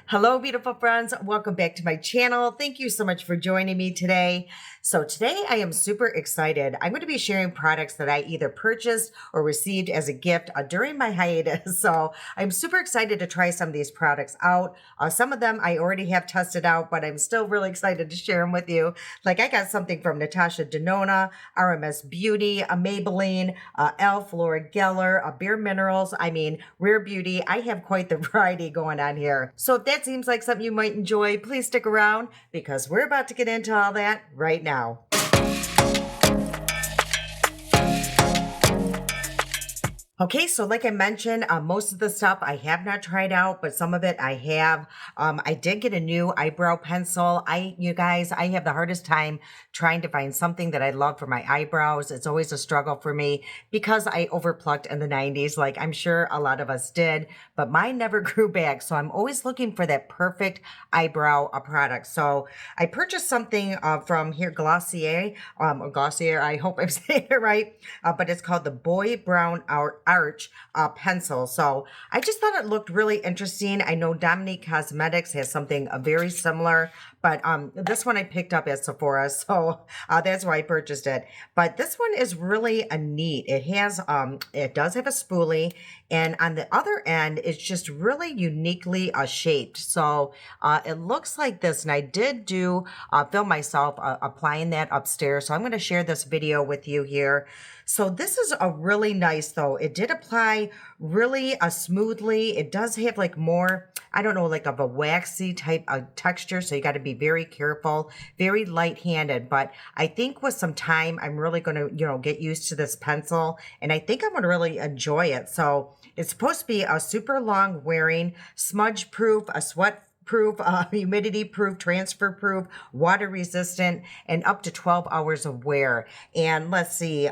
Hello, beautiful friends. Welcome back to my channel. Thank you so much for joining me today. So today I am super excited. I'm going to be sharing products that I either purchased or received as a gift during my hiatus. So I'm super excited to try some of these products out. Some of them I already have tested out, but I'm still really excited to share them with you. Like I got something from Natasha Denona, RMS Beauty, a Maybelline, Elf, Laura Geller, Bare Minerals. I mean, Rare Beauty. I have quite the variety going on here. So if that seems like something you might enjoy, please stick around because we're about to get into all that right now. Okay, so like I mentioned, most of the stuff I have not tried out, but some of it I have. I did get a new eyebrow pencil. You guys, I have the hardest time trying to find something that I love for my eyebrows. It's always a struggle for me because I overplucked in the 90s, like I'm sure a lot of us did, but mine never grew back. So I'm always looking for that perfect eyebrow product. So I purchased something from here, Glossier, Glossier, I hope I'm saying it right, but it's called the Boy Brown Arch pencil. So I just thought it looked really interesting. I know Dominique Cosmetics has something very similar, but this one I picked up at Sephora, so that's why I purchased it. But this one is really neat. It has, it does have a spoolie, and on the other end, it's just really uniquely shaped. So it looks like this, and I did film myself applying that upstairs. So I'm going to share this video with you here. So this is a really nice, though. It did apply really smoothly. It does have like more, I don't know, like of a waxy type of texture. So you got to be very careful, very light-handed. But I think with some time, I'm really going to, get used to this pencil. And I think I'm going to really enjoy it. So it's supposed to be a super long wearing, smudge proof, a sweat proof, humidity proof, transfer proof, water resistant, and up to 12 hours of wear. And let's see,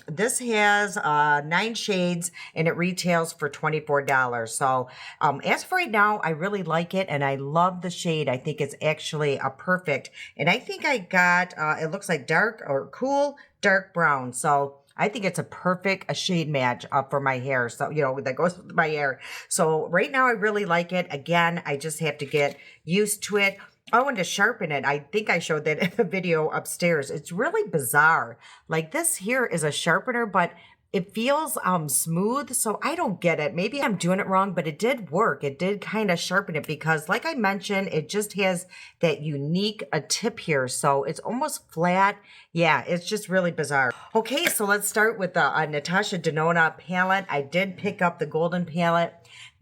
this has 9 shades and it retails for $24. So as for right now, I really like it and I love the shade. I think it's actually a perfect. And I think I got, it looks like dark or cool, dark brown. So I think it's a perfect shade match for my hair. So, that goes with my hair. So right now I really like it. Again, I just have to get used to it. Oh, and to sharpen it, I think I showed that in the video upstairs. It's really bizarre. Like this here is a sharpener, but it feels smooth, so I don't get it. Maybe I'm doing it wrong, but it did work. It did kind of sharpen it because, like I mentioned, it just has that unique tip here, so it's almost flat. Yeah, it's just really bizarre. Okay, so let's start with the Natasha Denona palette. I did pick up the golden palette.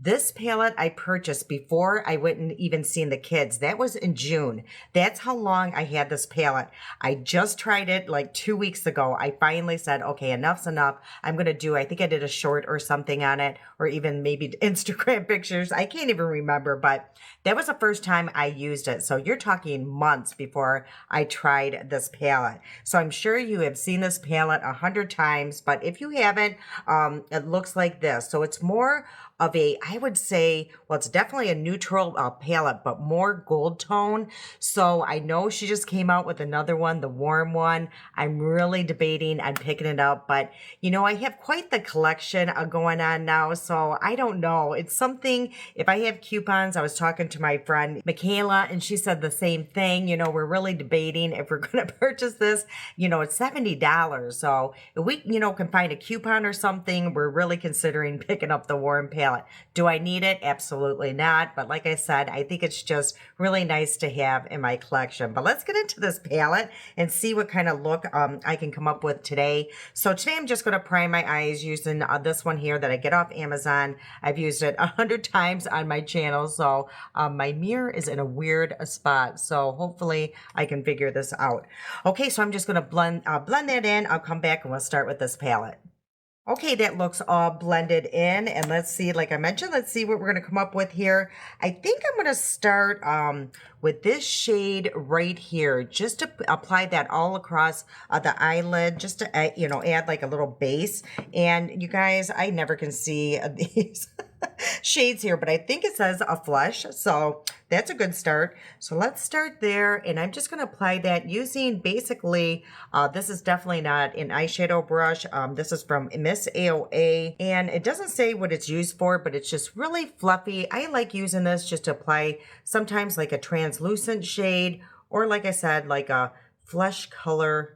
This palette I purchased before I went and even seen the kids. That was in June. That's how long I had this palette. I just tried it like 2 weeks ago. I finally said, okay, enough's enough. I think I did a short or something on it, or even maybe Instagram pictures. I can't even remember, but that was the first time I used it. So you're talking months before I tried this palette. So I'm sure you have seen this palette 100 times, but if you haven't, it looks like this. So it's more of I would say, well, it's definitely a neutral palette, but more gold tone. So I know she just came out with another one, the warm one. I'm really debating on picking it up, but I have quite the collection going on now. So I don't know. It's something, if I have coupons, I was talking to my friend Michaela and she said the same thing. We're really debating if we're going to purchase this. It's $70. So if we, can find a coupon or something, we're really considering picking up the warm palette. Do I need it? Absolutely not. But like I said, I think it's just really nice to have in my collection. But let's get into this palette and see what kind of look I can come up with today. So today I'm just going to prime my eyes using this one here that I get off Amazon. I've used it 100 times on my channel. So my mirror is in a weird spot. So hopefully I can figure this out. Okay, so I'm just going to blend that in. I'll come back and we'll start with this palette. Okay, that looks all blended in. And let's see, like I mentioned, let's see what we're going to come up with here. I think I'm going to start with this shade right here, just to apply that all across the eyelid, just to, add like a little base. And you guys, I never can see these. shades here, but I think it says a flush, so that's a good start. So let's start there, and I'm just going to apply that using basically, this is definitely not an eyeshadow brush. This is from Miss AOA, and it doesn't say what it's used for, but it's just really fluffy. I like using this just to apply sometimes like a translucent shade, or like I said, like a flesh color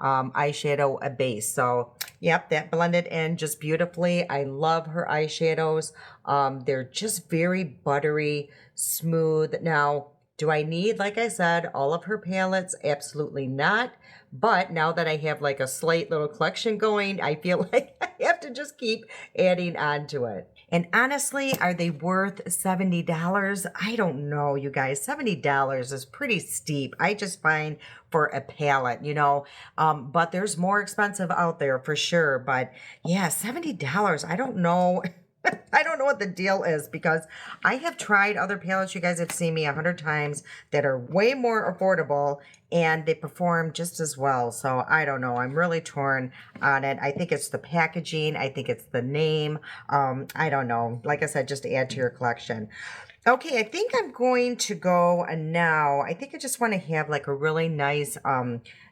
eyeshadow a base. So yep, that blended in just beautifully. I love her eyeshadows. They're just very buttery, smooth. Now, do I need, like I said, all of her palettes? Absolutely not. But now that I have like a slight little collection going, I feel like I have to just keep adding on to it. And honestly, are they worth $70? I don't know, you guys. $70 is pretty steep. I just find for a palette, you know, but there's more expensive out there for sure. But yeah, $70. I don't know. I don't know what the deal is because I have tried other palettes. You guys have seen me 100 times that are way more affordable and they perform just as well. So I don't know. I'm really torn on it. I think it's the packaging. I think it's the name. I don't know. Like I said, just to add to your collection. Okay, I think I'm going to go now. I think I just want to have like a really nice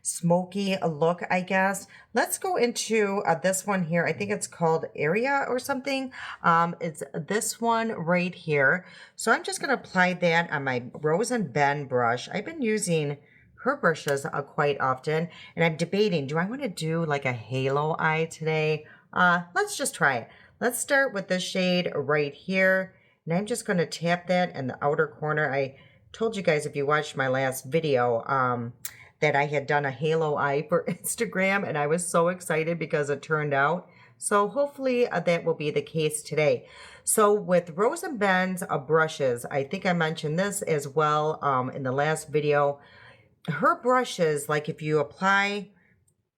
smoky look, I guess. Let's go into this one here. I think it's called Area or something. It's this one right here. So I'm just going to apply that on my Rose and Bend brush. I've been using her brushes quite often, and I'm debating, do I want to do like a halo eye today? Let's just try it. Let's start with this shade right here. And I'm just going to tap that in the outer corner. I told you guys, if you watched my last video, that I had done a halo eye for Instagram. And I was so excited because it turned out. So hopefully that will be the case today. So with Rose and Bend's brushes, I think I mentioned this as well in the last video. Her brushes, like if you apply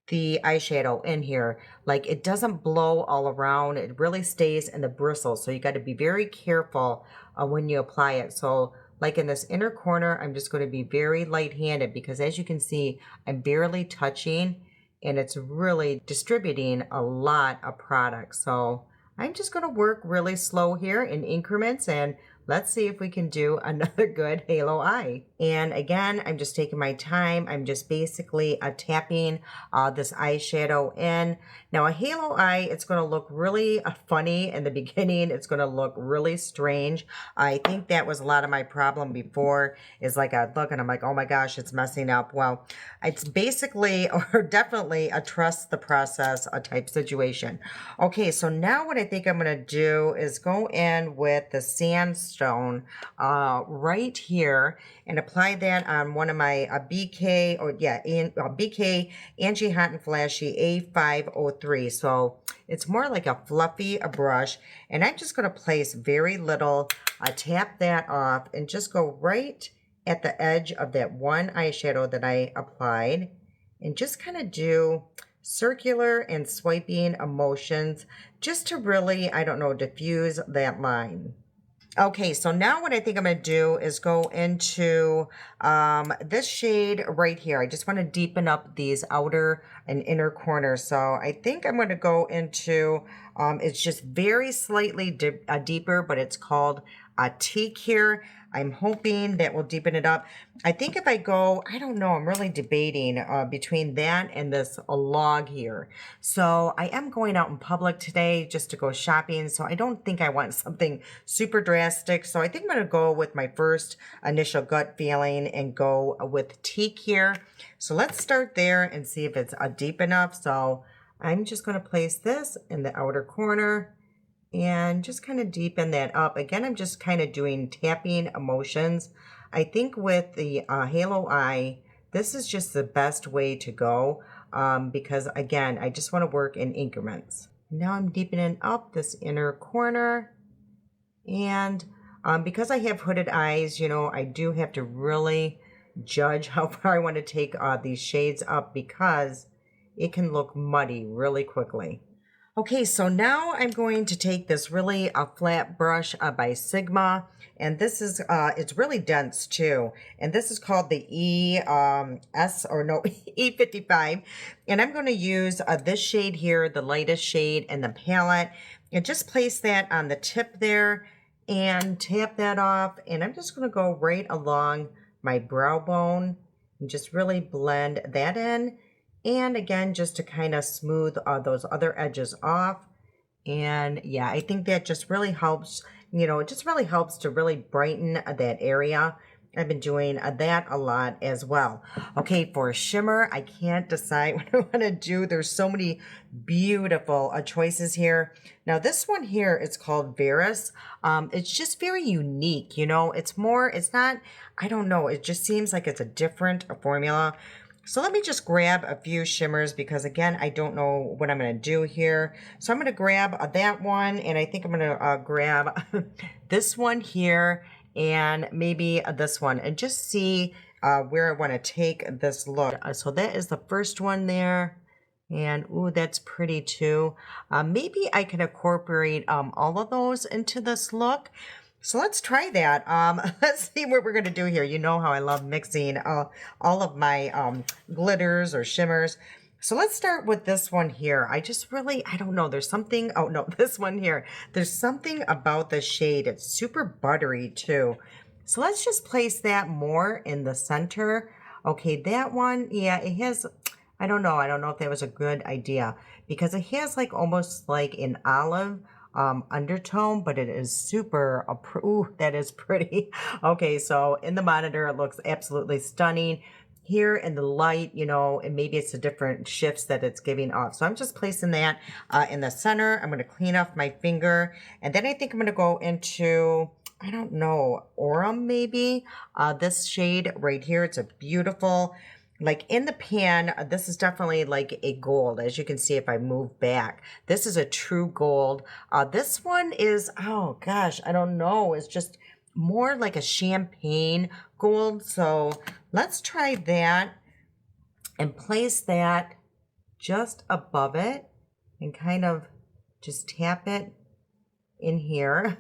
the eyeshadow in here, like it doesn't blow all around. It really stays in the bristles. So you got to be very careful when you apply it. So like in this inner corner, I'm just going to be very light-handed because as you can see, I'm barely touching and it's really distributing a lot of product. So I'm just going to work really slow here in increments and let's see if we can do another good halo eye. And again, I'm just taking my time. I'm just basically tapping this eyeshadow in. Now a halo eye, it's going to look really funny in the beginning. It's going to look really strange. I think that was a lot of my problem before, is like I look and I'm like, oh my gosh, it's messing up. Well, it's basically or definitely a trust the process type situation. Okay, so now what I think I'm going to do is go in with the sandstone right here and apply that on one of my BK, or yeah, BK Angie Hot and Flashy A503. So it's more like a fluffy brush, and I'm just going to place very little, tap that off, and just go right at the edge of that one eyeshadow that I applied, and just kind of do circular and swiping motions just to really, I don't know, diffuse that line. Okay, so now what I think I'm going to do is go into this shade right here. I just want to deepen up these outer and inner corners. So I think I'm going to go into, it's just very slightly deeper, but it's called a teak here. I'm hoping that will deepen it up. I think if I go, I don't know, I'm really debating between that and this log here. So I am going out in public today just to go shopping. So I don't think I want something super drastic. So I think I'm going to go with my first initial gut feeling and go with teak here. So let's start there and see if it's deep enough. So I'm just going to place this in the outer corner and just kind of deepen that up. Again, I'm just kind of doing tapping motions. I think with the halo eye, this is just the best way to go because again, I just want to work in increments. Now I'm deepening up this inner corner, and because I have hooded eyes, you know, I do have to really judge how far I want to take these shades up because it can look muddy really quickly. Okay, so now I'm going to take this really flat brush by Sigma, and this is, it's really dense too, and this is called the E55, and I'm going to use this shade here, the lightest shade in the palette. and just place that on the tip there and tap that off. And I'm just going to go right along my brow bone and just really blend that in. And again, just to kind of smooth those other edges off. And yeah, I think that just really helps, it just really helps to really brighten that area. I've been doing that a lot as well. Okay, for shimmer, I can't decide what I want to do. There's so many beautiful choices here. Now, this one here is called Veris. It's just very unique, it's not, I don't know, it just seems like it's a different formula. So let me just grab a few shimmers because, again, I don't know what I'm going to do here. So I'm going to grab that one, and I think I'm going to grab this one here and maybe this one and just see where I want to take this look. So that is the first one there. And, ooh, that's pretty too. Maybe I can incorporate all of those into this look. So let's try that. Let's see what we're going to do here. You know how I love mixing all of my glitters or shimmers. So let's start with this one here. I don't know. There's something, oh no, this one here. There's something about the shade. It's super buttery too. So let's just place that more in the center. Okay, that one, yeah, it has, I don't know if that was a good idea because it has like almost like an olive undertone, but it is super, ooh, that is pretty. Okay, so in the monitor, it looks absolutely stunning. Here in the light, and maybe it's the different shifts that it's giving off. So I'm just placing that in the center. I'm going to clean off my finger. And then I think I'm going to go into, I don't know, Aurum maybe. This shade right here, it's a beautiful, like in the pan, this is definitely like a gold. As you can see, if I move back, this is a true gold. This one is, oh gosh, I don't know. It's just more like a champagne gold. So let's try that and place that just above it and kind of just tap it in here.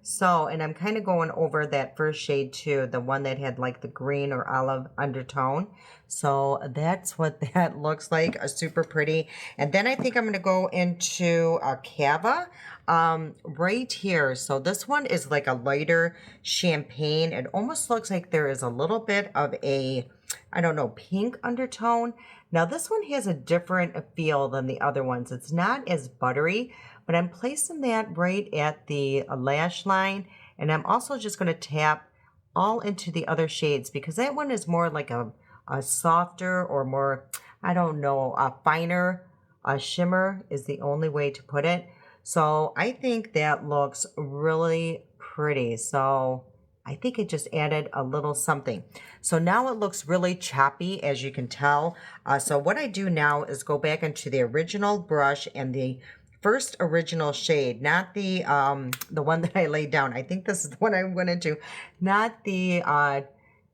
So, and I'm kind of going over that first shade too, the one that had like the green or olive undertone. So that's what that looks like, super pretty. And then I think I'm going to go into a Cava right here. So this one is like a lighter champagne. It almost looks like there is a little bit of a, I don't know, pink undertone. Now this one has a different feel than the other ones. It's not as buttery, but I'm placing that right at the lash line. And I'm also just going to tap all into the other shades because that one is more like a softer or more, I don't know, a finer shimmer is the only way to put it. So I think that looks really pretty. So I think it just added a little something. So now it looks really choppy, as you can tell. So what I do now is go back into the original brush and the first original shade, not the one that I laid down. I think this is the one I went into, not the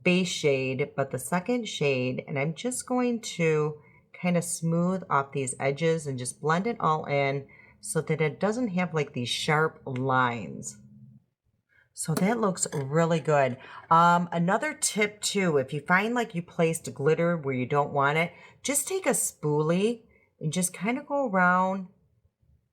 base shade, but the second shade. And I'm just going to kind of smooth off these edges and just blend it all in so that it doesn't have like these sharp lines. So that looks really good. Another tip too, if you find like you placed glitter where you don't want it, just take a spoolie and just kind of go around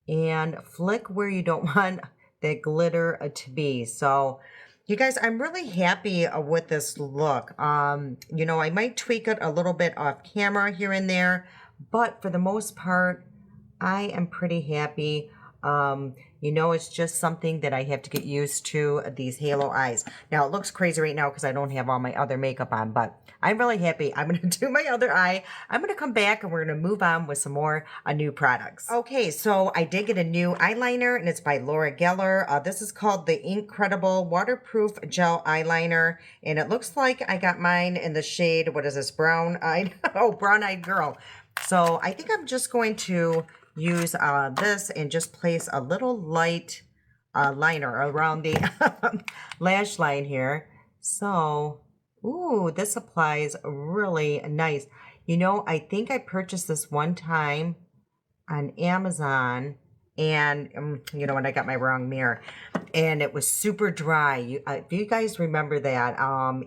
and flick where you don't want that glitter to be. So you guys, I'm really happy with this look. You know, I might tweak it a little bit off camera here and there, but for the most part, I am pretty happy. You know, it's just something that I have to get used to, these halo eyes. Now, it looks crazy right now because I don't have all my other makeup on, but I'm really happy. I'm going to do my other eye. I'm going to come back and we're going to move on with some more new products. Okay, so I did get a new eyeliner, and it's by Laura Geller. This is called the Incredible Waterproof Gel Eyeliner, and it looks like I got mine in the shade, what is this, brown-eyed? Oh, brown-eyed girl. So I think I'm just going to use this and just place a little light liner around the lash line here. So, ooh, this applies really nice. You know, I think I purchased this one time on Amazon, and you know, when I got my wrong mirror, and it was super dry. If you guys remember that,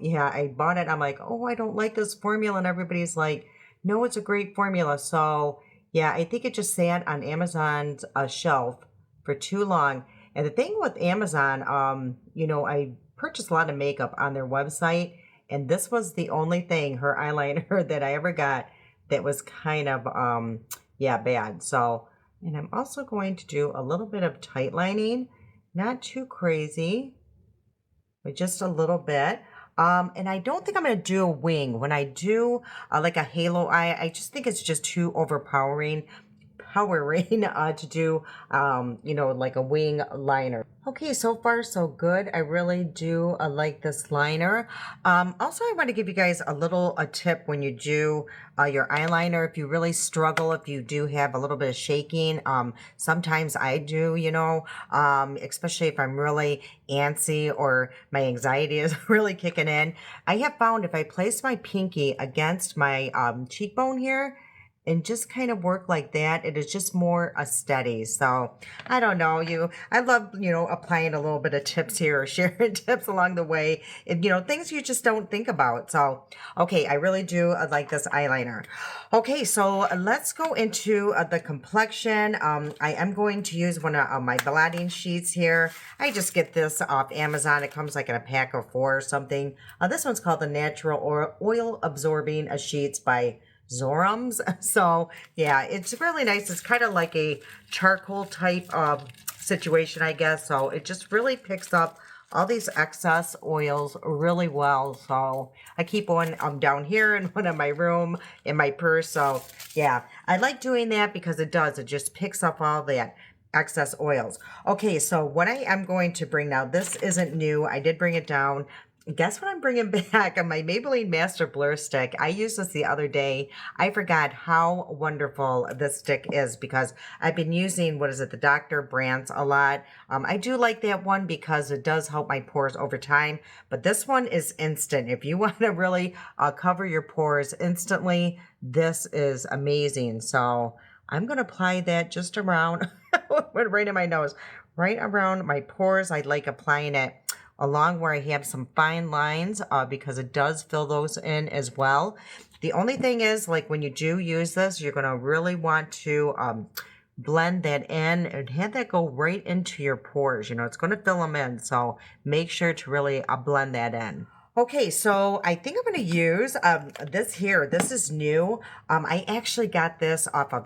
yeah, I bought it. I'm like, oh, I don't like this formula, and everybody's like, no, it's a great formula. So yeah, I think it just sat on Amazon's shelf for too long. And the thing with Amazon, you know, I purchased a lot of makeup on their website, and this was the only thing, her eyeliner, that I ever got that was kind of, yeah, bad. So, and I'm also going to do a little bit of tight lining, not too crazy, but just a little bit. And I don't think I'm going to do a wing. When I do like a halo eye, I just think it's just too overpowering to do, you know, like a wing liner. Okay, so far so good. I really do like this liner. Also, I want to give you guys a tip when you do your eyeliner. If you really struggle, if you do have a little bit of shaking, sometimes I do, you know, especially if I'm really antsy or my anxiety is really kicking in. I have found if I place my pinky against my cheekbone here, and just kind of work like that, it is just more a steady. So I don't know, I love, you know, applying a little bit of tips here or sharing tips along the way, and, you know, things you just don't think about. So, okay, I really do like this eyeliner. Okay, so let's go into the complexion. I am going to use one of my blotting sheets here. I just get this off Amazon. It comes like in a pack of 4 or something. This one's called the Natural Oil Absorbing Sheets by Zorams. So yeah, it's really nice. It's kind of like a charcoal type of situation, I guess. So it just really picks up all these excess oils really well. So I keep one down here in one of my room in my purse. So yeah, I like doing that because it just picks up all that excess oils. Okay, so what I am going to bring now, this isn't new. I did bring it down. Guess what I'm bringing back on my Maybelline Master Blur Stick. I used this the other day. I forgot how wonderful this stick is because I've been using, what is it, the Dr. Brandt a lot. I do like that one because it does help my pores over time, but this one is instant. If you want to really cover your pores instantly, this is amazing. So I'm going to apply that just around, went right in my nose, right around my pores. I like applying it along where I have some fine lines because it does fill those in as well. The only thing is, like when you do use this, you're going to really want to blend that in and have that go right into your pores. You know, it's going to fill them in, so make sure to really blend that in. Okay, so I think I'm going to use this here. This is new. I actually got this off of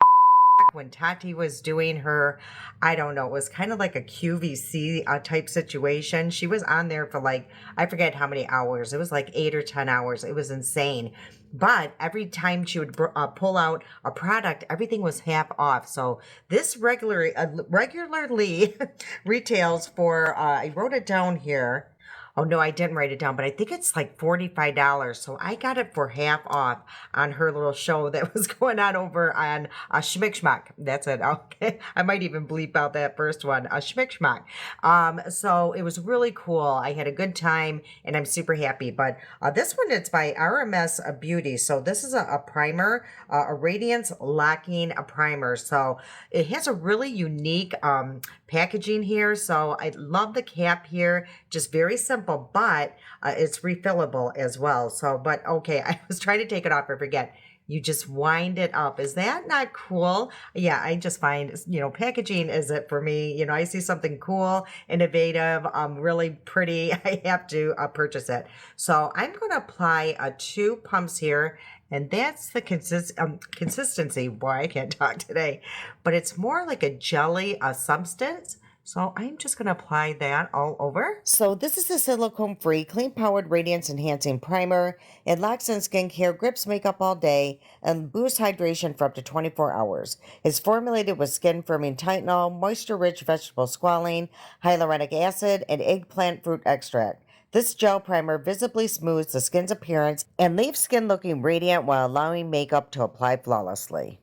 when Tati was doing her, I don't know, it was kind of like a QVC type situation. She was on there for like, I forget how many hours. It was like 8 or 10 hours. It was insane. But every time she would pull out a product, everything was half off. So this regularly retails for, I wrote it down here. Oh, no, I didn't write it down, but I think it's like $45. So I got it for half off on her little show that was going on over on Schmick Schmack. That's it. Okay. I might even bleep out that first one, Schmick Schmack. So it was really cool. I had a good time and I'm super happy. But this one, it's by RMS Beauty. So this is a primer, a radiance locking primer. So it has a really unique packaging here. So I love the cap here. Just very simple, but it's refillable as well. So, but okay, I was trying to take it off. I forget. You just wind it up. Is that not cool? Yeah, I just find, you know, packaging is it for me. You know, I see something cool, innovative, really pretty. I have to purchase it. So I'm going to apply 2 pumps here. And that's the consistency. Boy, I can't talk today. But it's more like a jelly substance. So I'm just going to apply that all over. So this is a silicone-free, clean-powered radiance enhancing primer. It locks in skincare, grips makeup all day, and boosts hydration for up to 24 hours. It's formulated with skin-firming Tylenol, moisture-rich vegetable squalane, hyaluronic acid, and eggplant fruit extract. This gel primer visibly smooths the skin's appearance and leaves skin looking radiant while allowing makeup to apply flawlessly.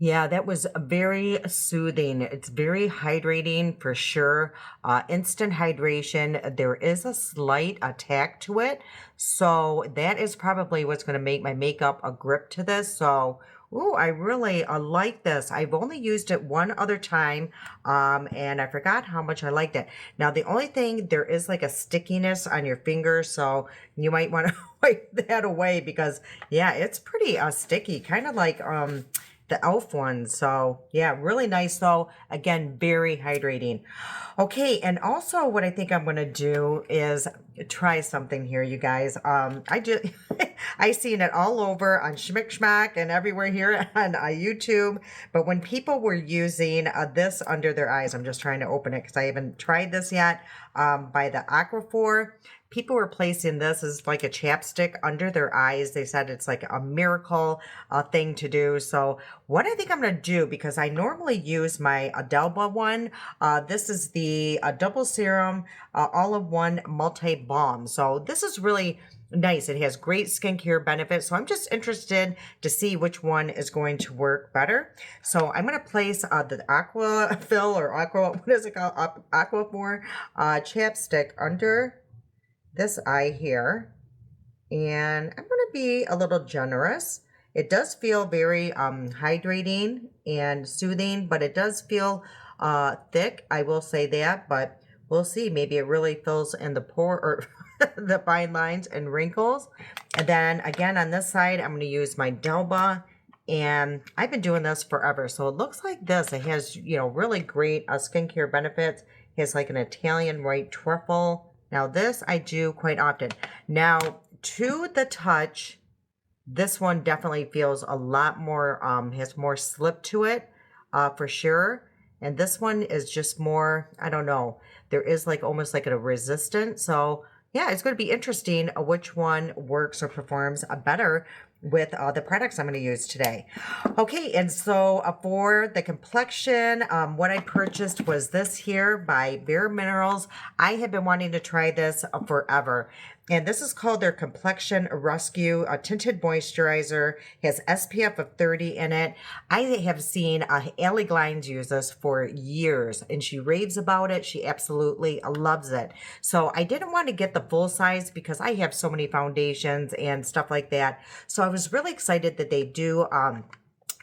Yeah, that was very soothing. It's very hydrating for sure. Instant hydration. There is a slight attack to it. So that is probably what's going to make my makeup a grip to this. So, ooh, I really like this. I've only used it one other time, and I forgot how much I liked it. Now, the only thing, there is like a stickiness on your finger, so you might want to wipe that away because, yeah, it's pretty sticky, kind of like, the e.l.f. one. So yeah, really nice though. Again, very hydrating. Okay, and also what I think I'm gonna do is try something here, you guys. I just I seen it all over on Schmick Schmack and everywhere here on YouTube. But when people were using this under their eyes, I'm just trying to open it because I haven't tried this yet. By the Aquaphor. People were placing this as like a chapstick under their eyes. They said it's like a miracle thing to do. So what I think I'm going to do, because I normally use my Adelba one, this is the double serum all-in-one multi-balm. So this is really nice. It has great skincare benefits. So I'm just interested to see which one is going to work better. So I'm going to place the Aquafill or what is it called? Aquaphor chapstick under this eye here, and I'm going to be a little generous. It does feel very hydrating and soothing, but it does feel thick, I will say that, but we'll see. Maybe it really fills in the pore or the fine lines and wrinkles. And then again on this side, I'm going to use my Delba, and I've been doing this forever. So it looks like this. It has, you know, really great skincare benefits. It has like an Italian white truffle. Now this I do quite often. Now to the touch, this one definitely feels a lot more, has more slip to it for sure. And this one is just more, I don't know, there is like almost like a resistant. So yeah, it's going to be interesting which one works or performs better with the products I'm going to use today. Okay, and so for the complexion, what I purchased was this here by Bare Minerals. I have been wanting to try this forever. And this is called their Complexion Rescue Tinted Moisturizer. It has SPF of 30 in it. I have seen Allie Glines use this for years, and she raves about it. She absolutely loves it. So I didn't want to get the full size because I have so many foundations and stuff like that. So I was really excited that they do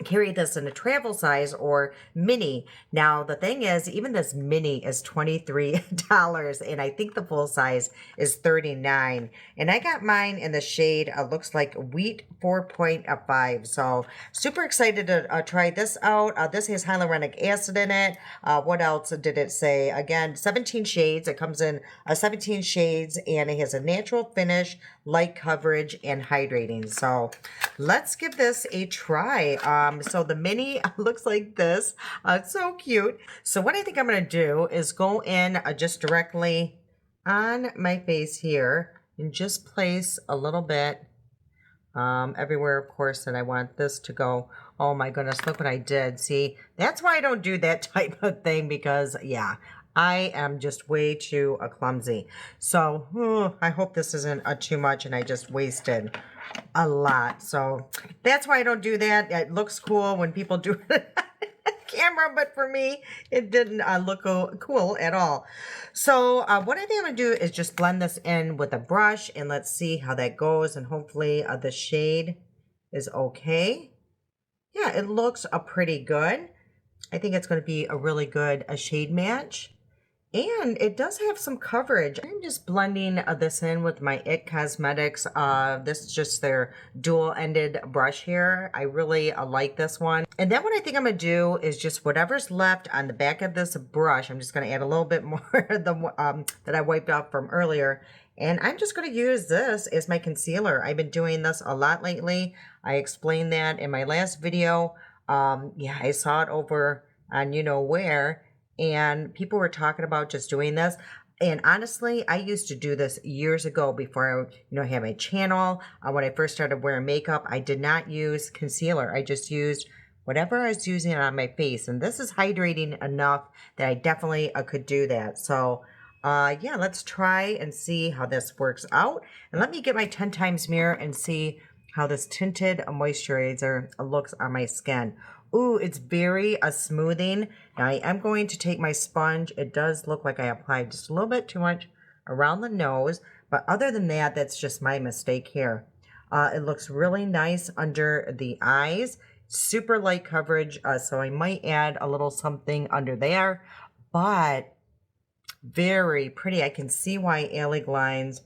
carry this in a travel size or mini. Now the thing is, even this mini is $23, and I think the full size is $39. And I got mine in the shade looks like Wheat 4.5. So super excited to try this out. This has hyaluronic acid in it. What else did it say? Again, 17 shades. It comes in 17 shades, and it has a natural finish, light coverage, and hydrating. So let's give this a try. So the mini looks like this. It's so cute. So what I think I'm going to do is go in just directly on my face here and just place a little bit everywhere, of course, that I want this to go. Oh my goodness, look what I did. See, that's why I don't do that type of thing, because yeah, I am just way too clumsy. So I hope this isn't too much and I just wasted a lot. So that's why I don't do that. It looks cool when people do it on camera, but for me, it didn't look cool at all. So what I think I'm going to do is just blend this in with a brush, and let's see how that goes. And hopefully the shade is okay. Yeah, it looks pretty good. I think it's going to be a really good shade match. And it does have some coverage. I'm just blending this in with my IT Cosmetics. This is just their dual-ended brush here. I really like this one. And then what I think I'm going to do is just whatever's left on the back of this brush, I'm just going to add a little bit more that I wiped off from earlier. And I'm just going to use this as my concealer. I've been doing this a lot lately. I explained that in my last video. Yeah, I saw it over on you know where. And people were talking about just doing this. And honestly, I used to do this years ago before I had my channel. When I first started wearing makeup, I did not use concealer. I just used whatever I was using on my face. And this is hydrating enough that I definitely could do that. So yeah, let's try and see how this works out. And let me get my 10 times mirror and see how this tinted moisturizer looks on my skin. Ooh, it's very smoothing. Now I am going to take my sponge. It does look like I applied just a little bit too much around the nose, but other than that, that's just my mistake here. It looks really nice under the eyes. Super light coverage, so I might add a little something under there, but very pretty. I can see why Allie Glines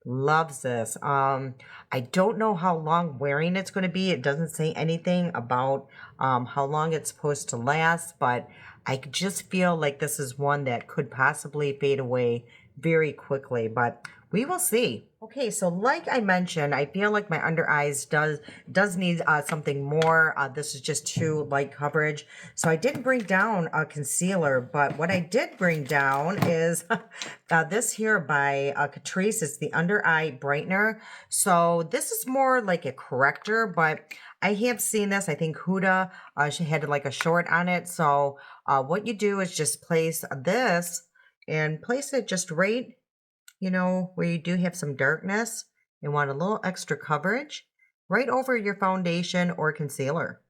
Loves this. I don't know how long wearing it's going to be. It doesn't say anything about how long it's supposed to last, but I could just feel like this is one that could possibly fade away very quickly, but we will see. Okay, so like I mentioned, I feel like my under eyes does need something more. This is just too light coverage. So I didn't bring down a concealer, but what I did bring down is this here by Catrice. It's the under eye brightener. So this is more like a corrector, but I have seen this. I think Huda, she had like a short on it. So what you do is just place this and place it just right, you know, where you do have some darkness and want a little extra coverage, right over your foundation or concealer.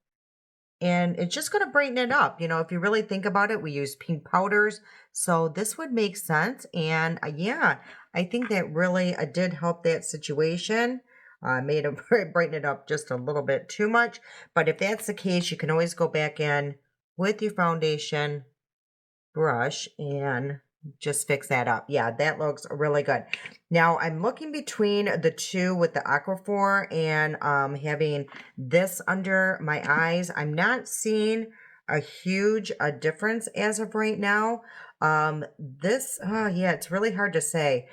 And it's just going to brighten it up. You know, if you really think about it, we use pink powders. So this would make sense. And yeah, I think that really did help that situation. Made it brighten it up just a little bit too much. But if that's the case, you can always go back in with your foundation brush and just fix that up. Yeah, that looks really good. Now I'm looking between the two with the Aquaphor and having this under my eyes. I'm not seeing a huge difference as of right now. Yeah, it's really hard to say.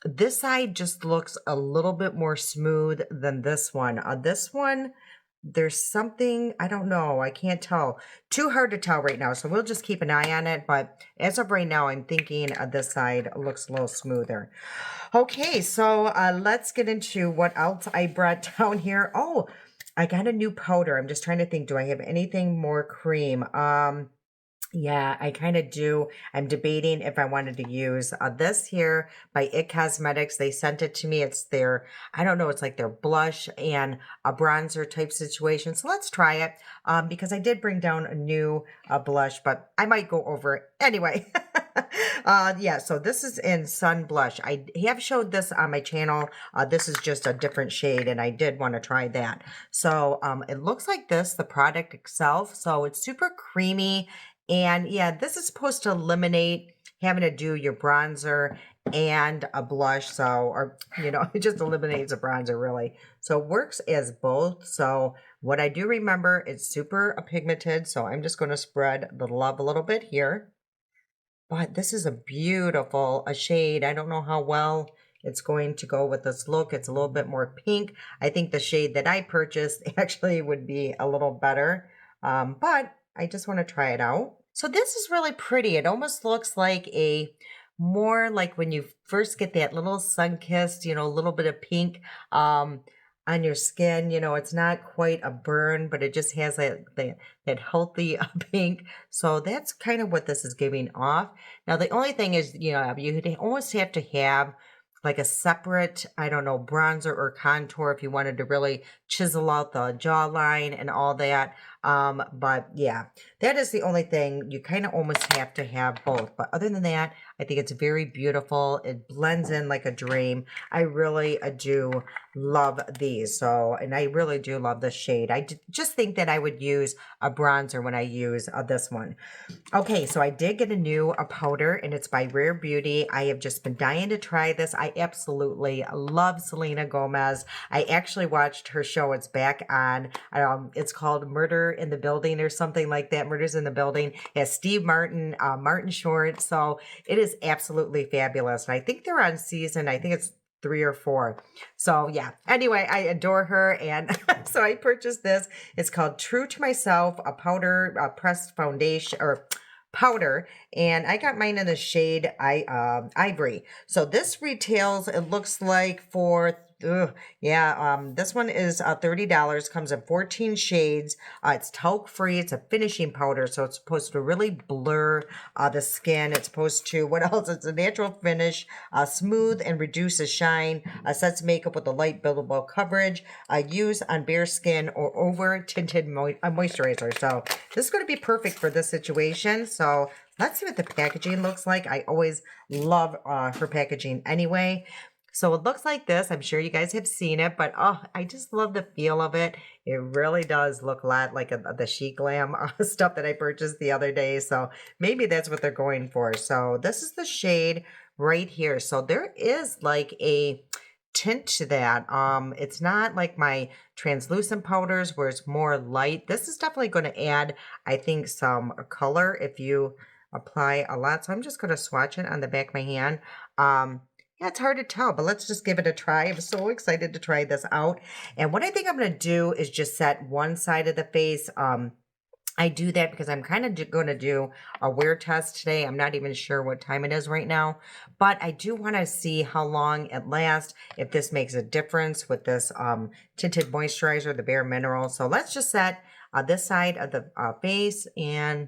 This side just looks a little bit more smooth than this one. This one, there's something, I don't know, I can't tell. Too hard to tell right now, so we'll just keep an eye on it. But as of right now, I'm thinking this side looks a little smoother. Okay, so let's get into what else I brought down here. Oh, I got a new powder. I'm just trying to think, do I have anything more cream? Yeah, I kind of do. I'm debating if I wanted to use this here by It Cosmetics. They sent it to me. It's their, I don't know, it's like their blush and a bronzer type situation. So let's try it because I did bring down a new blush, but I might go over it anyway. Yeah, so this is in Sun Blush. I have showed this on my channel. This is just a different shade, and I did want to try that. So it looks like this, the product itself. So it's super creamy. And yeah, this is supposed to eliminate having to do your bronzer and a blush. So, or, you know, it just eliminates a bronzer really. So it works as both. So what I do remember, it's super pigmented. So I'm just going to spread the love a little bit here. But this is a beautiful shade. I don't know how well it's going to go with this look. It's a little bit more pink. I think the shade that I purchased actually would be a little better. But I just want to try it out. So this is really pretty. It almost looks like a more like when you first get that little sun-kissed, you know, a little bit of pink on your skin. You know, it's not quite a burn, but it just has that healthy pink. So that's kind of what this is giving off. Now, the only thing is, you know, you almost have to have like a separate, I don't know, bronzer or contour if you wanted to really chisel out the jawline and all that. But yeah, that is the only thing. You kind of almost have to have both. But other than that, I think it's very beautiful. It blends in like a dream. I really do love these. So, and I really do love this shade. I just think that I would use a bronzer when I use this one. Okay, so I did get a new powder, and it's by Rare Beauty. I have just been dying to try this. I absolutely love Selena Gomez. I actually watched her show. It's back on. It's called Murder in the Building or something like that. Murders in the Building. It has Steve Martin, Martin Short. So it is absolutely fabulous. And I think they're on season, I think it's 3 or 4. So yeah, anyway, I adore her. And so I purchased this. It's called True to Myself, a powder pressed foundation or powder. And I got mine in the shade Ivory. So this retails, it looks like for this one is $30, comes in 14 shades. It's talc free. It's a finishing powder, so it's supposed to really blur the skin. It's supposed to, what else? It's a natural finish, smooth and reduces shine, sets makeup with a light buildable coverage, use on bare skin or over tinted moisturizer. So this is going to be perfect for this situation. So let's see what the packaging looks like. I always love her packaging anyway. So it looks like this. I'm sure you guys have seen it, but oh, I just love the feel of it. It really does look a lot like the Chic Glam stuff that I purchased the other day. So maybe that's what they're going for. So this is the shade right here. So there is like a tint to that. It's not like my translucent powders where it's more light. This is definitely going to add, I think, some color if you apply a lot. So I'm just going to swatch it on the back of my hand. Yeah, it's hard to tell, but let's just give it a try. I'm so excited to try this out. And what I think I'm going to do is just set one side of the face. I do that because I'm kind of going to do a wear test today. I'm not even sure what time it is right now, but I do want to see how long it lasts, if this makes a difference with this tinted moisturizer, the Bare Minerals. So let's just set this side of the face, and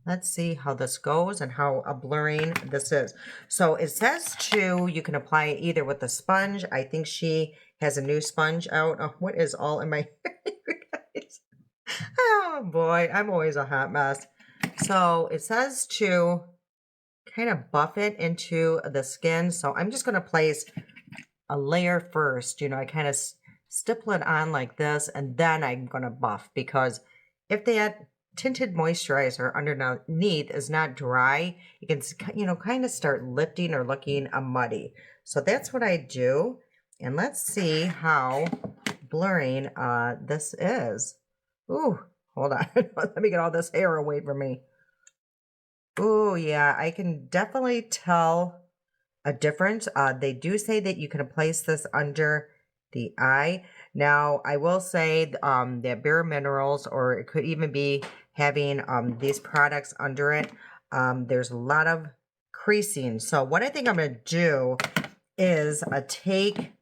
let's see how this goes and how blurring this is. So it says you can apply it either with a sponge. I think she has a new sponge out. Oh, what is all in my guys? Oh boy, I'm always a hot mess. So it says to kind of buff it into the skin. So I'm just going to place a layer first. You know, I kind of stipple it on like this, and then I'm going to buff, because if that tinted moisturizer underneath is not dry, you can, you know, kind of start lifting or looking muddy. So that's what I do. And let's see how blurring this is. Ooh, hold on. Let me get all this hair away from me. Ooh, yeah, I can definitely tell a difference. They do say that you can place this under the eye. Now, I will say that Bare Minerals, or it could even be having these products under it, there's a lot of creasing. So what I think I'm going to do is take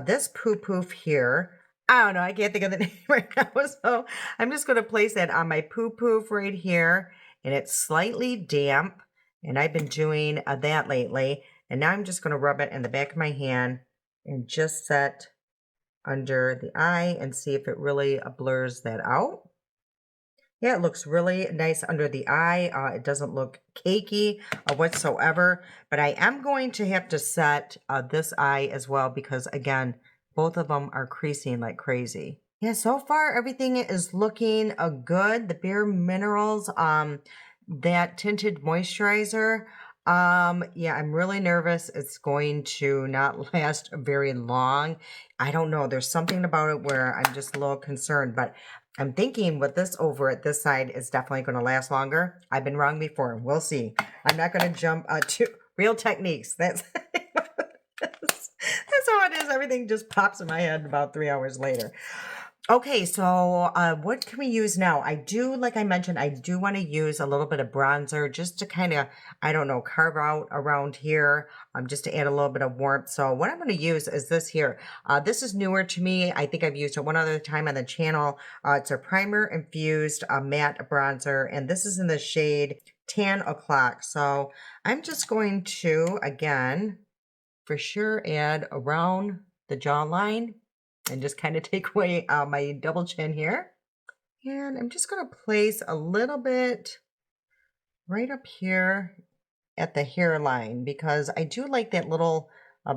this poo-poof here. I don't know. I can't think of the name right now. So I'm just going to place that on my poo-poof right here. And it's slightly damp. And I've been doing that lately. And now I'm just going to rub it in the back of my hand and just set under the eye and see if it really blurs that out. Yeah, it looks really nice under the eye. It doesn't look cakey whatsoever. But I am going to have to set this eye as well, because, again, both of them are creasing like crazy. Yeah, so far everything is looking good. The Bare Minerals, that tinted moisturizer, yeah, I'm really nervous it's going to not last very long. I don't know. There's something about it where I'm just a little concerned, but I'm thinking with this over at this side is definitely going to last longer. I've been wrong before. We'll see. I'm not going to jump to Real Techniques. That's that's how it is. Everything just pops in my head about 3 hours later. Okay, so what can we use now? I do, like I mentioned, I do want to use a little bit of bronzer just to kind of, I don't know, carve out around here, just to add a little bit of warmth. So what I'm going to use is this here. This is newer to me. I think I've used it one other time on the channel. It's a primer infused matte bronzer, and this is in the shade Tan O'Clock. So I'm just going to, again, for sure add around the jawline and just kind of take away my double chin here. And I'm just going to place a little bit right up here at the hairline, because I do like that little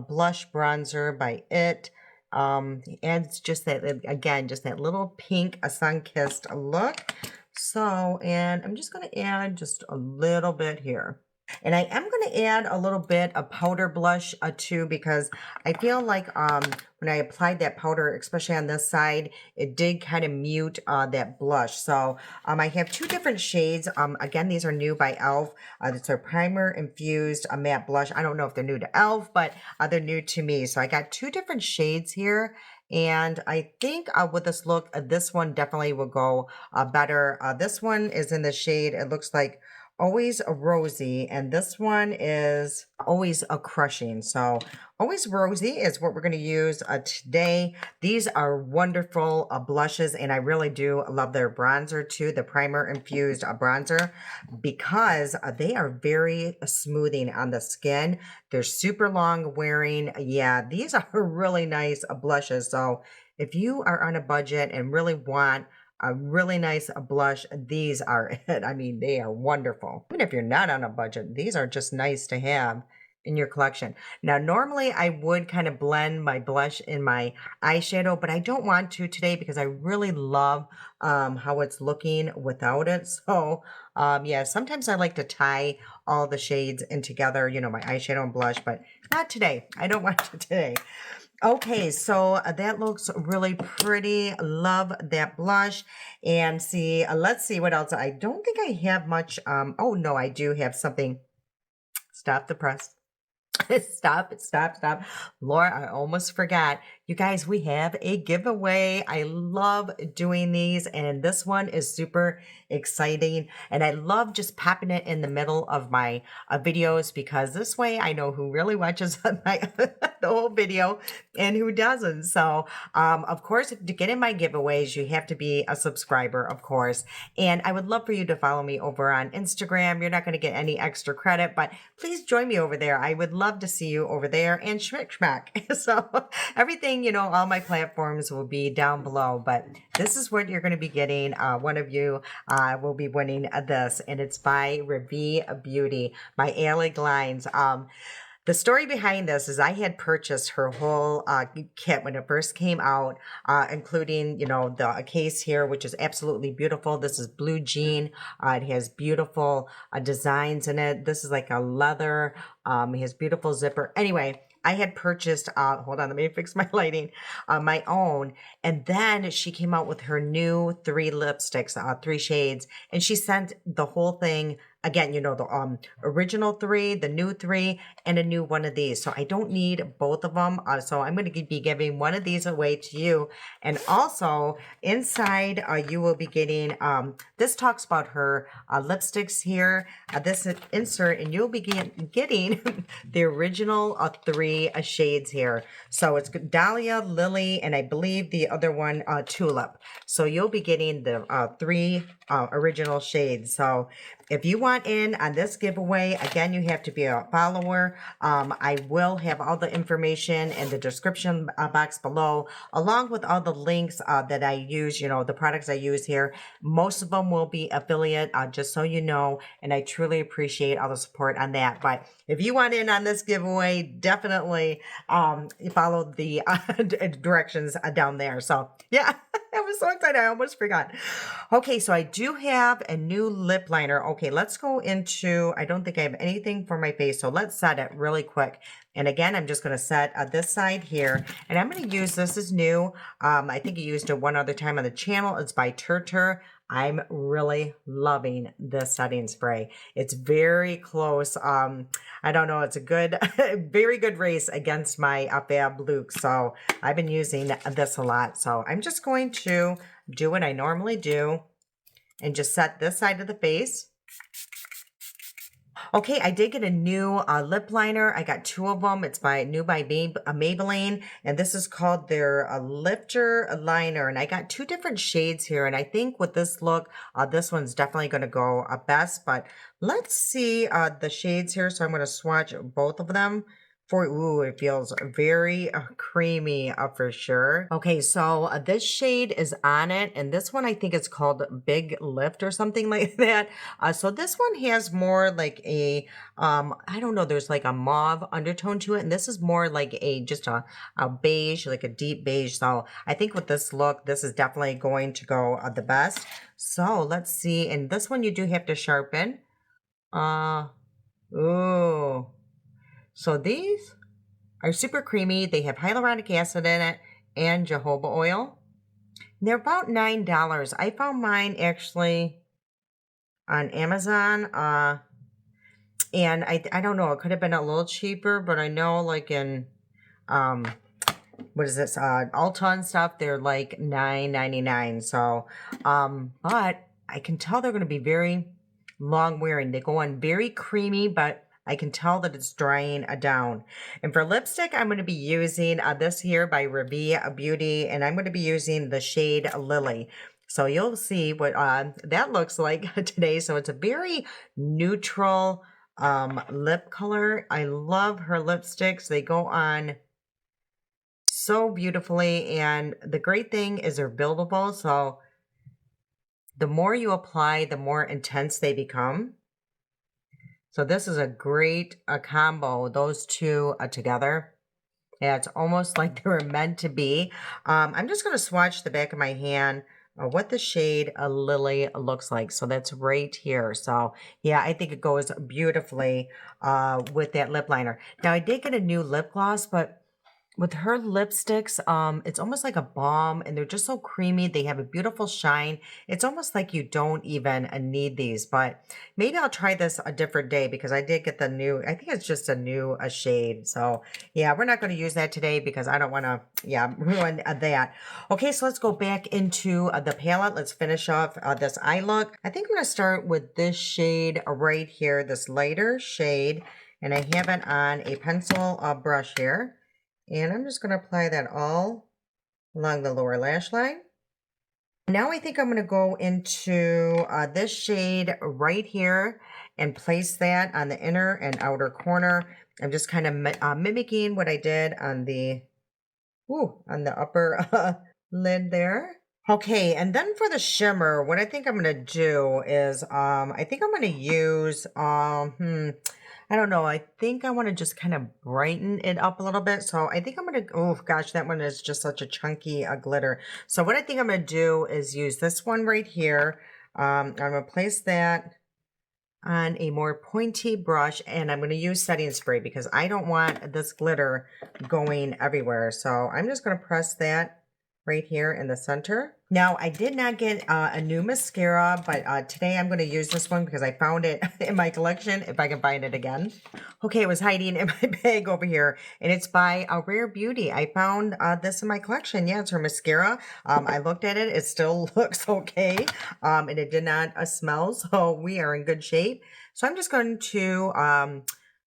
blush bronzer by It. Adds just that, again, just that little pink, a sun-kissed look. So, and I'm just going to add just a little bit here. And I am going to add a little bit of powder blush too, because I feel like when I applied that powder, especially on this side, it did kind of mute that blush. So I have two different shades. Again, these are new by e.l.f. It's a primer infused matte blush. I don't know if they're new to e.l.f., but they're new to me. So I got two different shades here. And I think with this look, this one definitely will go better. This one is in the shade, it looks like Always a Rosy, and this one is Always a Crushing. So Always Rosy is what we're going to use today. These are wonderful blushes, and I really do love their bronzer too, the primer infused bronzer, because they are very smoothing on the skin. They're super long wearing. Yeah, these are really nice blushes. So if you are on a budget and really want a really nice blush, these are it. I mean, they are wonderful. Even if you're not on a budget, these are just nice to have in your collection. Now, normally I would kind of blend my blush in my eyeshadow, but I don't want to today because I really love how it's looking without it. So, yeah, sometimes I like to tie all the shades in together, you know, my eyeshadow and blush, but not today. I don't want to today. Okay, so that looks really pretty. Love that blush. And see, let's see what else. I don't think I have much. Oh no, I do have something. Stop the press. Stop. Laura, I almost forgot. You guys, we have a giveaway. I love doing these, and this one is super exciting. And I love just popping it in the middle of my videos because this way I know who really watches my the whole video and who doesn't. So, of course, to get in my giveaways, you have to be a subscriber, of course. And I would love for you to follow me over on Instagram. You're not going to get any extra credit, but please join me over there. I would love to see you over there and schmick schmack. So everything, you know, all my platforms will be down below, but this is what you're going to be getting. One of you will be winning this, and it's by Revi Beauty, my Alley Lines. The story behind this is I had purchased her whole kit when it first came out, including, you know, the case here, which is absolutely beautiful. This is blue jean. It has beautiful designs in it. This is like a leather. It has beautiful zipper. Anyway, I had purchased, hold on, let me fix my lighting, my own. And then she came out with her new 3 lipsticks, 3 shades. And she sent the whole thing, again, you know, the original 3, the new 3, and a new one of these. So I don't need both of them. So I'm going to be giving one of these away to you. And also inside, you will be getting, this talks about her lipsticks here, this insert, and you'll be getting the original 3 shades here. So it's Dahlia, Lily, and I believe the other one, Tulip. So you'll be getting the 3 original shades. So if you want in on this giveaway, again, you have to be a follower. I will have all the information in the description box below, along with all the links that I use, you know, the products I use here. Most of them will be affiliate, just so you know, and I truly appreciate all the support on that. But if you want in on this giveaway, definitely follow the directions down there. So, yeah. I was so excited. I almost forgot. Okay, so I do have a new lip liner. Okay, let's go into, I don't think I have anything for my face, so let's set it really quick. And again, I'm just going to set this side here, and I'm going to use this as new. I think I used it one other time on the channel. It's by Turtur. I'm really loving this setting spray. It's very close. I don't know. It's a good, very good race against my Fab Luke. So I've been using this a lot. So I'm just going to do what I normally do and just set this side of the face. Okay, I did get a new lip liner. I got 2 of them. It's by Maybelline, and this is called their Lifter Liner. And I got 2 different shades here, and I think with this look, this one's definitely going to go best. But let's see the shades here. So I'm going to swatch both of them. Ooh, it feels very creamy for sure. Okay, so this shade is on it, and this one I think it's called Big Lift or something like that. So this one has more like a, I don't know, there's like a mauve undertone to it, and this is more like just a beige, like a deep beige. So I think with this look, this is definitely going to go the best. So let's see, and this one you do have to sharpen. Ooh. So these are super creamy. They have hyaluronic acid in it and jojoba oil. They're about $9. I found mine actually on Amazon. And I don't know, it could have been a little cheaper, but I know like in what is this? Ulta and stuff, they're like $9.99. So but I can tell they're gonna be very long wearing. They go on very creamy, but I can tell that it's drying down. And for lipstick, I'm going to be using this here by Revi Beauty, and I'm going to be using the shade Lily. So you'll see what that looks like today. So it's a very neutral lip color. I love her lipsticks. They go on so beautifully, and the great thing is they're buildable. So the more you apply, the more intense they become. So this is a great combo, those 2 together. Yeah, it's almost like they were meant to be. I'm just going to swatch the back of my hand what the shade Lily looks like. So that's right here. So yeah, I think it goes beautifully with that lip liner. Now I did get a new lip gloss, but with her lipsticks, it's almost like a balm and they're just so creamy. They have a beautiful shine. It's almost like you don't even need these, but maybe I'll try this a different day because I did get the new, I think it's just a new shade. So yeah, we're not going to use that today because I don't want to, yeah, ruin that. Okay, so let's go back into the palette. Let's finish off this eye look. I think I'm going to start with this shade right here, this lighter shade. And I have it on a pencil brush here. And I'm just going to apply that all along the lower lash line. Now I think I'm going to go into this shade right here and place that on the inner and outer corner. I'm just kind of mimicking what I did on the upper lid there. Okay, and then for the shimmer, what I think I'm going to do is I think I'm going to use I don't know. I think I want to just kind of brighten it up a little bit. So I think I'm going to, oh gosh, that one is just such a chunky glitter. So what I think I'm going to do is use this one right here. I'm going to place that on a more pointy brush and I'm going to use setting spray because I don't want this glitter going everywhere. So I'm just going to press that right here in the center. Now, I did not get a new mascara, but today I'm going to use this one because I found it in my collection, if I can find it again. Okay, it was hiding in my bag over here, and it's by Rare Beauty. I found this in my collection. Yeah, it's her mascara. I looked at it. It still looks okay, and it did not smell, so we are in good shape. So I'm just going to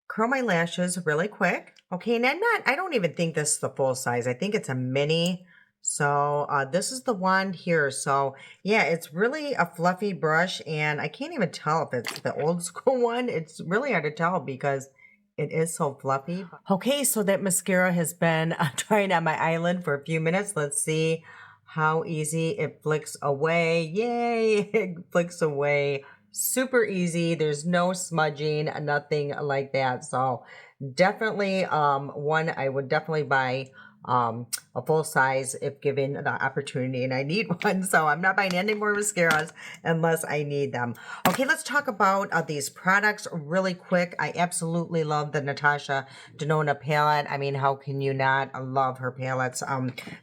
curl my lashes really quick. Okay, and I don't even think this is the full size. I think it's a mini. So this is the wand here. So yeah, it's really a fluffy brush and I can't even tell if it's the old school one. It's really hard to tell because it is so fluffy. Okay, so that mascara has been drying on my eyelid for a few minutes. Let's see how easy it flicks away. Yay, it flicks away. Super easy. There's no smudging, nothing like that. So definitely one I would definitely buy a full size if given the opportunity, and I need one, so I'm not buying any more mascaras unless I need them. Okay, let's talk about these products really quick. I absolutely love the Natasha Denona palette. I mean, how can you not love her palettes?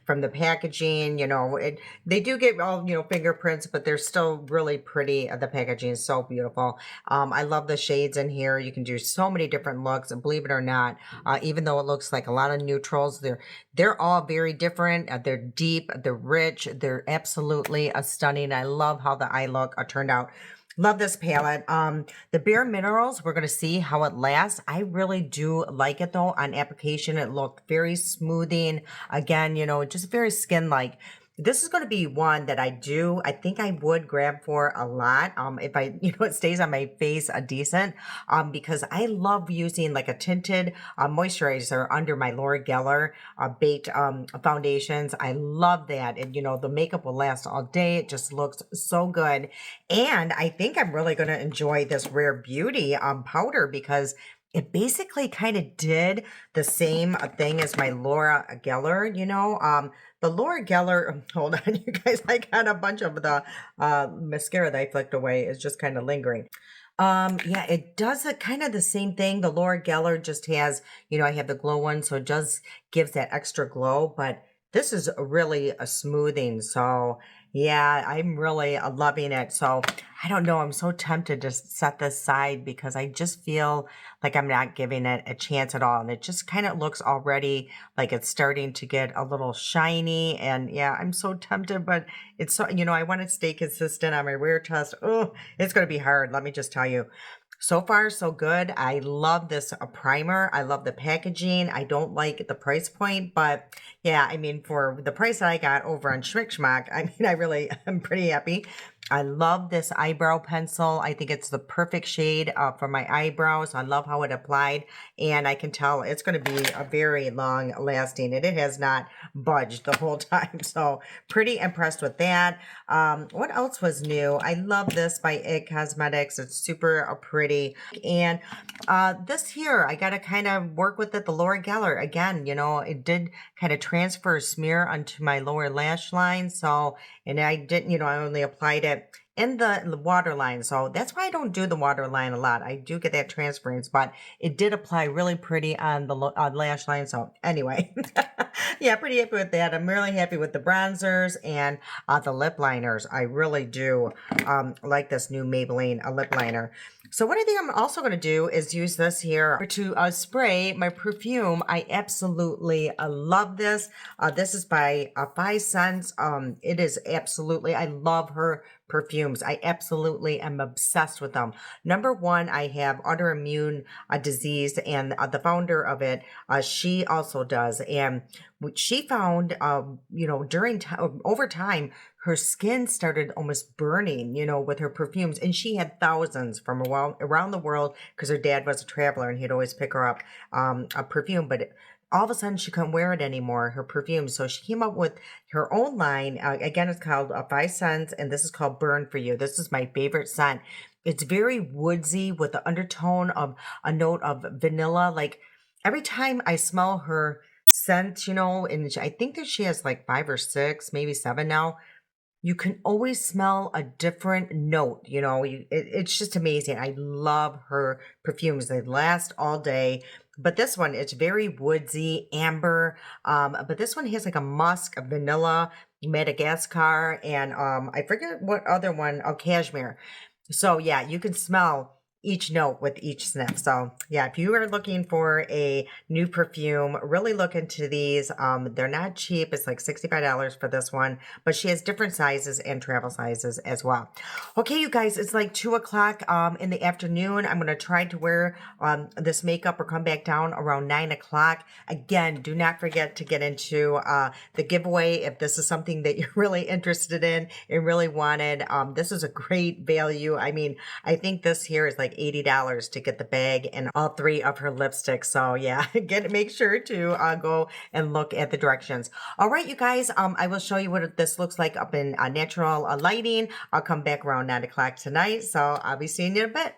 From the packaging, you know, they do get all, you know, fingerprints, but they're still really pretty. The packaging is so beautiful. I love the shades in here. You can do so many different looks, and believe it or not, even though it looks like a lot of neutrals, they're all very different. They're deep, they're rich, they're absolutely stunning. I love how the eye look turned out. Love this palette. The Bare Minerals, we're going to see how it lasts. I really do like it though. On application, it looked very smoothing. Again, you know, just very skin-like. This is going to be one that I think I would grab for a lot. If it stays on my face decent, because I love using like a tinted moisturizer under my Laura Geller baked foundations. I love that. And, you know, the makeup will last all day. It just looks so good. And I think I'm really going to enjoy this Rare Beauty powder because it basically kind of did the same thing as my Laura Geller, you know. The Laura Geller, hold on, you guys, I got a bunch of the mascara that I flicked away is just kind of lingering. Yeah, it does kind of the same thing. The Laura Geller just has, you know, I have the glow one, so it just gives that extra glow, but this is really a smoothing. So yeah, I'm really loving it. So I don't know. I'm so tempted to set this aside because I just feel like I'm not giving it a chance at all. And it just kind of looks already like it's starting to get a little shiny. And yeah, I'm so tempted, but it's so, you know, I want to stay consistent on my wear test. Oh, it's going to be hard. Let me just tell you. So far, so good. I love this primer. I love the packaging. I don't like the price point, but yeah, I mean, for the price that I got over on Schmick Schmack, I mean, I'm pretty happy. I love this eyebrow pencil. I think it's the perfect shade for my eyebrows. I love how it applied, and I can tell it's going to be a very long lasting, and it has not budged the whole time. So pretty impressed with that. What else was new? I love this by IT Cosmetics. It's super pretty. And this here, I got to kind of work with it. The Laura Geller, again, you know, it did kind of transfer smear onto my lower lash line. So, and I didn't, you know, I only applied it in the waterline. So that's why I don't do the waterline a lot. I do get that transference, but it did apply really pretty on the lash line. So anyway, yeah, pretty happy with that. I'm really happy with the bronzers and the lip liners. I really do like this new Maybelline lip liner. So what I think I'm also going to do is use this here to spray my perfume. I absolutely love this. This is by 5 Cents. It is absolutely, I love her perfumes. I absolutely am obsessed with them. Number one, I have autoimmune disease, and the founder of it, she also does. And what she found, during over time, her skin started almost burning, with her perfumes. And she had thousands from around the world because her dad was a traveler and he'd always pick her up a perfume. But all of a sudden, she couldn't wear it anymore, her perfume. So she came up with her own line. Again, it's called 5 Cents, and this is called Burn For You. This is my favorite scent. It's very woodsy with the undertone of a note of vanilla. Like every time I smell her scent, and I think that she has like 5 or 6, maybe 7 now. You can always smell a different note, it's just amazing. I love her perfumes. They last all day. But this one, it's very woodsy, amber. But this one has like a musk, a vanilla, Madagascar, and I forget what other one, cashmere. So yeah, you can smell each note with each sniff. So yeah, if you are looking for a new perfume, really look into these. They're not cheap. It's like $65 for this one, but she has different sizes and travel sizes as well. Okay, you guys, it's like 2 o'clock in the afternoon. I'm going to try to wear this makeup or come back down around 9 o'clock. Again, do not forget to get into the giveaway if this is something that you're really interested in and really wanted. This is a great value. I mean, I think this here is like $80 to get the bag and all 3 of her lipsticks. So yeah, make sure to go and look at the directions. All right, you guys, I will show you what this looks like up in natural lighting. I'll come back around 9 o'clock tonight. So I'll be seeing you in a bit.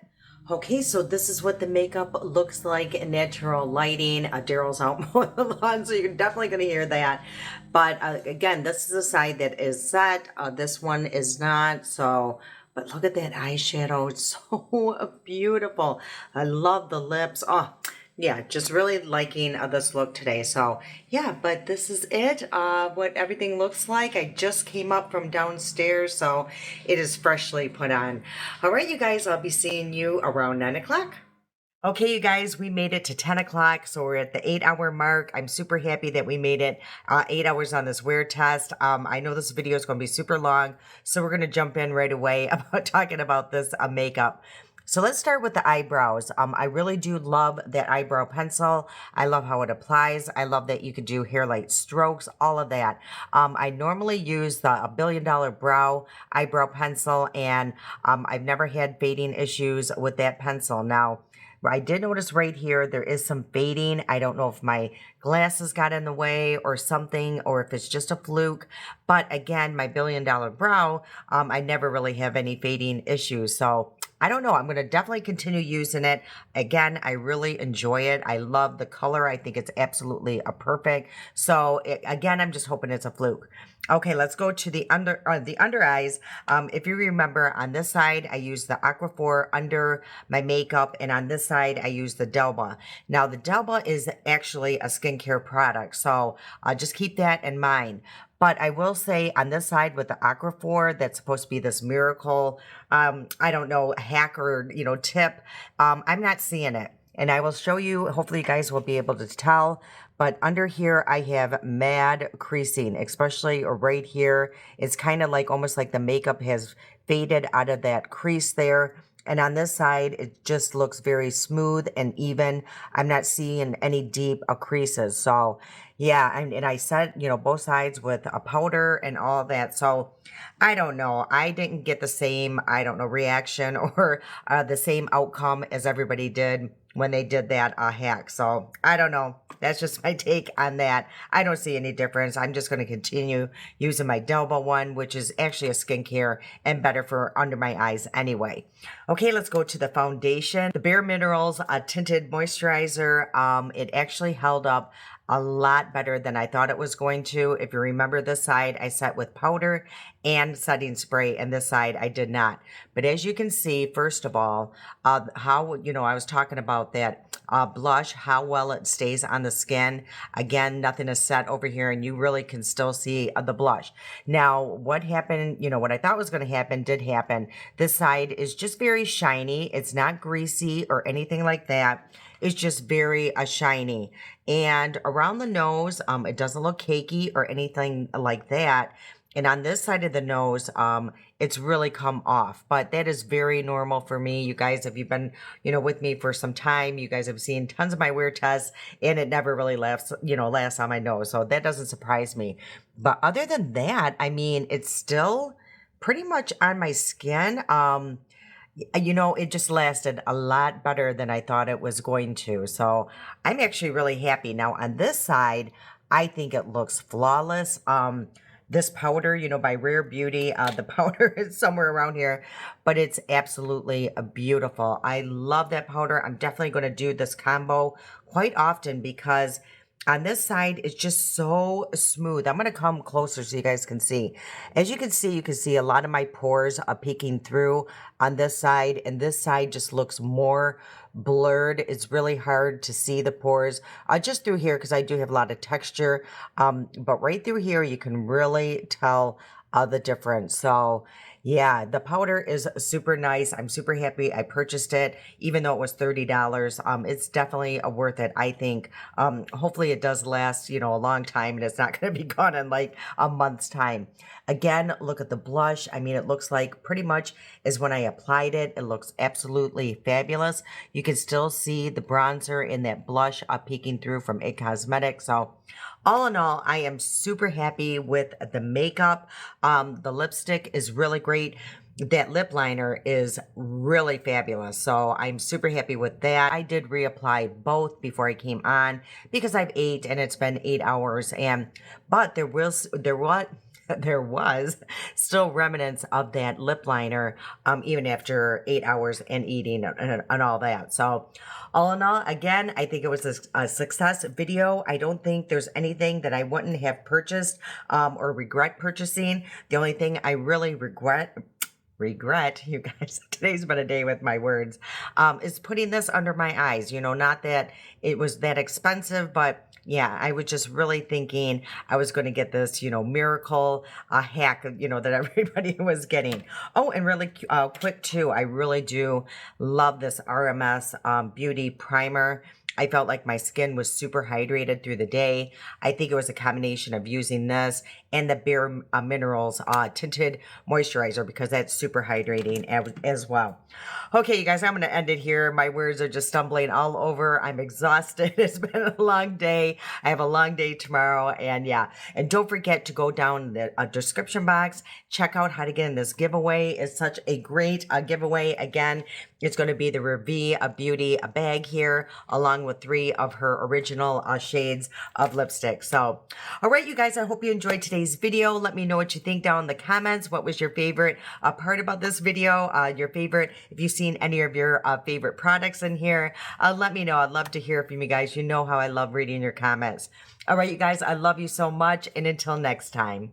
Okay, so this is what the makeup looks like in natural lighting. Daryl's out mowing the lawn, so you're definitely going to hear that. But again, this is the side that is set. This one is not. So, but look at that eyeshadow. It's so beautiful. I love the lips. Oh, yeah, just really liking this look today. So yeah, but this is it, what everything looks like. I just came up from downstairs, so it is freshly put on. All right, you guys, I'll be seeing you around 9 o'clock. Okay, you guys, we made it to 10 o'clock, so we're at the 8-hour mark. I'm super happy that we made it 8 hours on this wear test. I know this video is going to be super long, so we're going to jump in right away about talking about this makeup. So let's start with the eyebrows. I really do love that eyebrow pencil. I love how it applies. I love that you could do hairlight strokes, all of that. I normally use the $1 Billion Brow eyebrow pencil, and I've never had fading issues with that pencil. Now, I did notice right here there is some fading. I don't know if my glasses got in the way or something, or if it's just a fluke. But again, my $1 Billion Brow, I never really have any fading issues. So I don't know. I'm going to definitely continue using it. Again, I really enjoy it. I love the color. I think it's absolutely perfect. So again, I'm just hoping it's a fluke. Okay, let's go to the under eyes. If you remember, on this side, I use the Aquaphor under my makeup, and on this side, I use the Delba. Now, the Delba is actually a skincare product, so just keep that in mind. But I will say on this side with the Aquaphor, that's supposed to be this miracle, I don't know, hack or, tip. I'm not seeing it. And I will show you, hopefully you guys will be able to tell. But under here, I have mad creasing, especially right here. It's kind of like almost like the makeup has faded out of that crease there. And on this side, it just looks very smooth and even. I'm not seeing any deep creases. So yeah, and I set, both sides with a powder and all that. So I don't know. I didn't get the same, reaction or the same outcome as everybody did when they did that hack. So I don't know. That's just my take on that. I don't see any difference. I'm just going to continue using my Delba one, which is actually a skincare and better for under my eyes anyway. Okay, let's go to the foundation. The Bare Minerals Tinted Moisturizer. It actually held up a lot better than I thought it was going to. If you remember, this side I set with powder and setting spray, and this side I did not. But as you can see, first of all, how, I was talking about that blush, how well it stays on the skin. Again, nothing is set over here, and you really can still see the blush. Now, what happened, what I thought was going to happen did happen. This side is just very shiny. It's not greasy or anything like that. It's just very shiny. And around the nose, it doesn't look cakey or anything like that. And on this side of the nose, it's really come off. But that is very normal for me. You guys, if you've been, with me for some time, you guys have seen tons of my wear tests, and it never really lasts on my nose. So that doesn't surprise me. But other than that, I mean, it's still pretty much on my skin. It just lasted a lot better than I thought it was going to. So I'm actually really happy. Now on this side, I think it looks flawless. This powder, by Rare Beauty, the powder is somewhere around here, but it's absolutely beautiful. I love that powder. I'm definitely going to do this combo quite often because on this side, it's just so smooth. I'm going to come closer so you guys can see. As you can see a lot of my pores are peeking through on this side, and this side just looks more blurred. It's really hard to see the pores just through here because I do have a lot of texture. But right through here, you can really tell the difference. So yeah, the powder is super nice. I'm super happy I purchased it, even though it was $30. It's definitely worth it, I think. Hopefully it does last, a long time, and it's not going to be gone in like a month's time. Again, look at the blush. I mean, it looks like pretty much as when I applied it. It looks absolutely fabulous. You can still see the bronzer in that blush peeking through from It Cosmetics. So all in all, I am super happy with the makeup. The lipstick is really great. That lip liner is really fabulous. So I'm super happy with that. I did reapply both before I came on because I've ate and it's been 8 hours. But there was still remnants of that lip liner even after 8 hours and eating and all that. So all in all, again, I think it was a success video. I don't think there's anything that I wouldn't have purchased or regret purchasing. The only thing I really regret, you guys, today's been a day with my words, is putting this under my eyes. Not that it was that expensive, but yeah, I was just really thinking I was going to get this, miracle hack, that everybody was getting. Oh, and really quick too, I really do love this RMS Beauty Primer. I felt like my skin was super hydrated through the day. I think it was a combination of using this and the Bare Minerals tinted moisturizer because that's super hydrating as well. Okay, you guys, I'm going to end it here. My words are just stumbling all over. I'm exhausted. It's been a long day. I have a long day tomorrow. And yeah, and don't forget to go down the description box. Check out how to get in this giveaway. It's such a great giveaway. Again, it's going to be the Revie Beauty bag here, along with 3 of her original shades of lipstick. So, all right, you guys, I hope you enjoyed today's video. Let me know what you think down in the comments. What was your favorite part about this video? Your favorite, if you've seen any of your favorite products in here, let me know. I'd love to hear from you guys. You know how I love reading your comments. All right, you guys, I love you so much. And until next time.